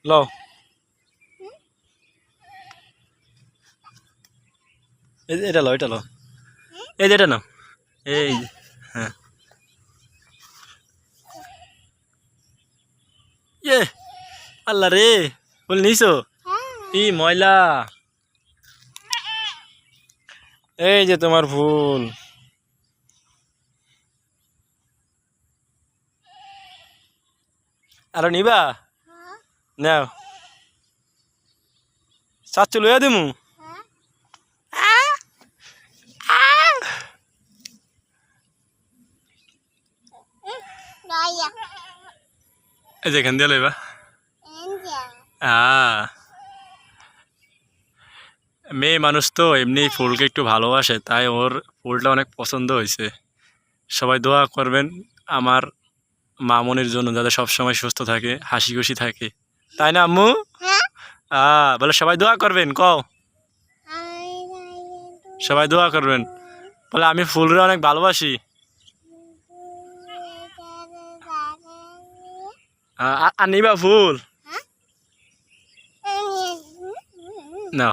লও এটা লও এটা লও এই যে এটা নাও এই যে, হ্যাঁ ইয়ে আল্লাহ রে ফুল নিছো ই ময়লা এই যে তোমার ফুল আরো নিবা নাও চাচ্ছু লইয়া দিমু এই যে এখান দিয়ে লইবা মেয়ে মানুষ তো এমনি ফুলকে একটু ভালোবাসে তাই ওর ফুলটা অনেক পছন্দ হয়েছে সবাই দোয়া করবেন আমার মামনির জন্য যাতে সবসময় সুস্থ থাকে হাসি খুশি থাকে তাই না আম্মু বলে সবাই দোয়া করবেন কও সবাই দোয়া করবেন বলে আমি ফুলরে অনেক ভালোবাসি আর নিবা ফুল না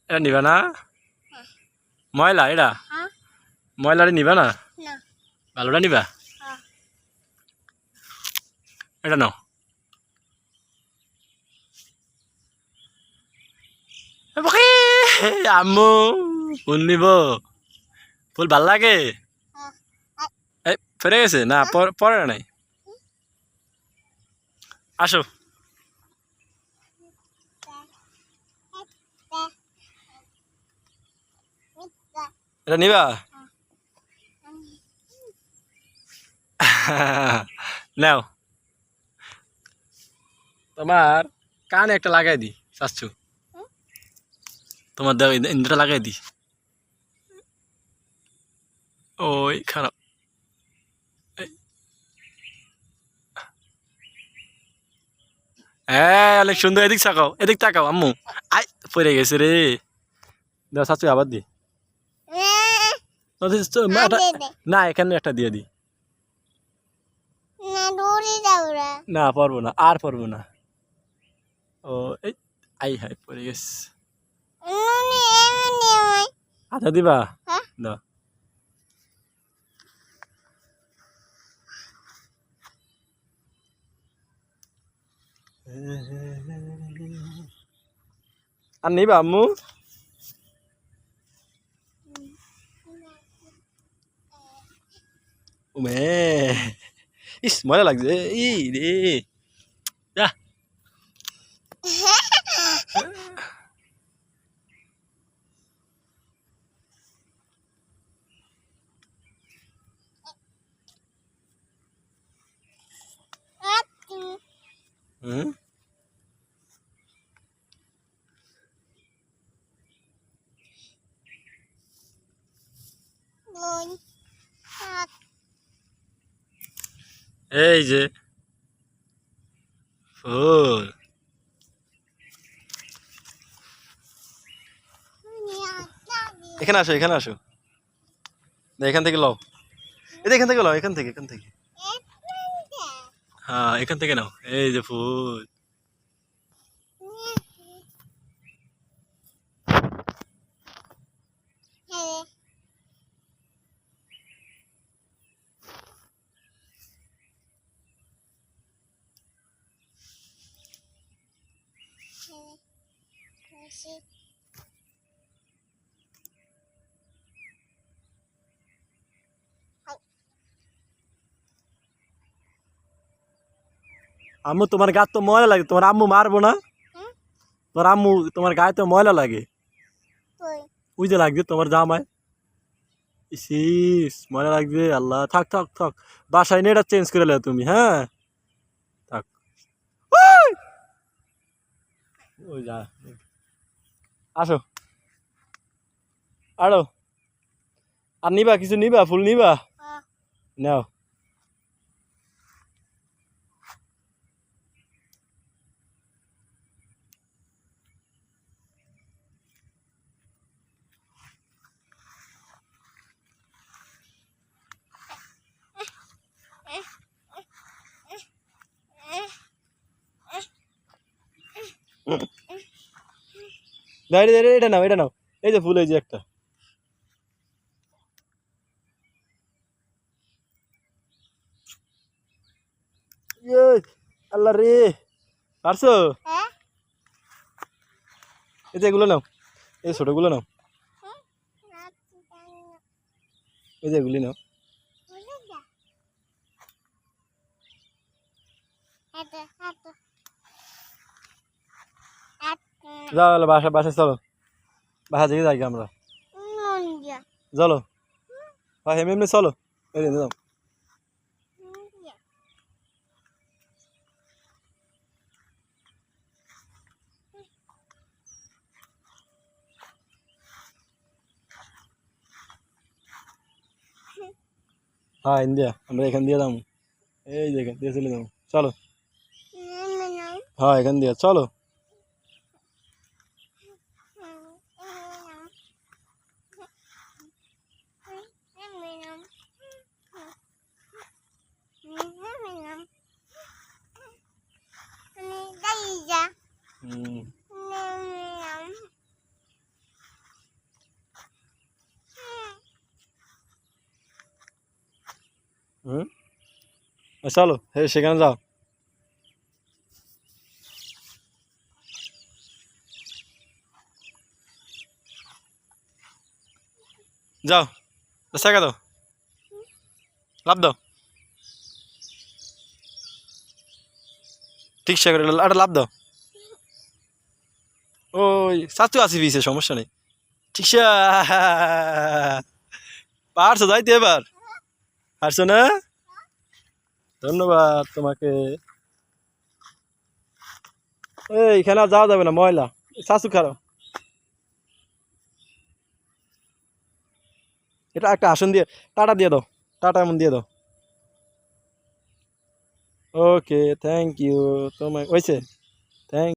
এটা নিবা না ময়লা এটা ময়লাটা নিবা না ভালোটা নিবা এটা নাও আম্মু ফুল নিব ফুল ভাল লাগে এই ফেরে গেছে না পরে নাই আসো এটা নিবা নাও তোমার কানে একটা লাগাই দি চাচ্ছু তোমার দাও ইন্দ্রটা লাগাই দি ওই খারাপ হ্যাঁ অনেক সুন্দর এদিক তাকাও আম্মু আই পড়ে গেছে রে দাও চাচ্ছু আবার দি না এখানে একটা দিয়ে দি না পারবো না আর পারবো না ও এই আই হাই পড়ে গেছে আচ্ছা দিবা দাও আর নিবা আম্মু মে ইস মজা লাগছে ই রে যা হুম এই যে ফুল এখানে আসো এখান থেকে লও এখান থেকে লও এখান থেকে হ্যাঁ এখান থেকে নাও এই যে ফুল আম্মু তোমার গা তো ময়লা লাগে তোমার আম্মু মারবো না তোমার আম্মু তোমার গায়ে তো ময়লা লাগে ওই যে লাগছে তোমার জামায় ইস ময়লা লাগছে আল্লাহ থাক বাসায় নিয়ে এটা চেঞ্জ করে লেও তুমি হ্যাঁ থাক ওই যা আসো আরো আর নিবা কিছু নিবা ফুল নিবা নাও দাঁড়িয়ে দাঁড়িয়ে এটা নাও, এটা নাও। এই যে ফুল, এই যে একটা। ইয়ে, আল্লাহ রে, পারছো? এই যে এগুলো নাও, এই ছোটগুলো নাও, এই যে এগুলি নাও। যাও বাসা, বাসায় চলো, বাসা থেকে যাই আমরা, চলো। হ্যাঁ এমনি এমনি চলো, এই যে যাও। হ্যাঁ ইন্ডিয়া, আমরা এখান দিয়ে যাবো, এই যে এখান দিয়ে চলে যাবো, চলো। হ্যাঁ এখান দিয়ে চলো। হুম। হুম, চলো সেখানে যাও। যাও, শেখা দাও, লাভ দাও, ঠিক সে করে একটা লাভ দাও। ওই চাচু আছি পিছে, সমস্যা নেই। ঠিক সে, পারছো যাইতে এবার, পারছো না? ধন্যবাদ তোমাকে। এইখানে আর যাওয়া যাবে না, ময়লা। চাচু খারাপ, এটা একটা আসন দিয়ে টাটা দিয়ে দাও, টাটা এমন দিয়ে দাও। ওকে, থ্যাংক ইউ তোমায়, হয়েছে। থ্যাংক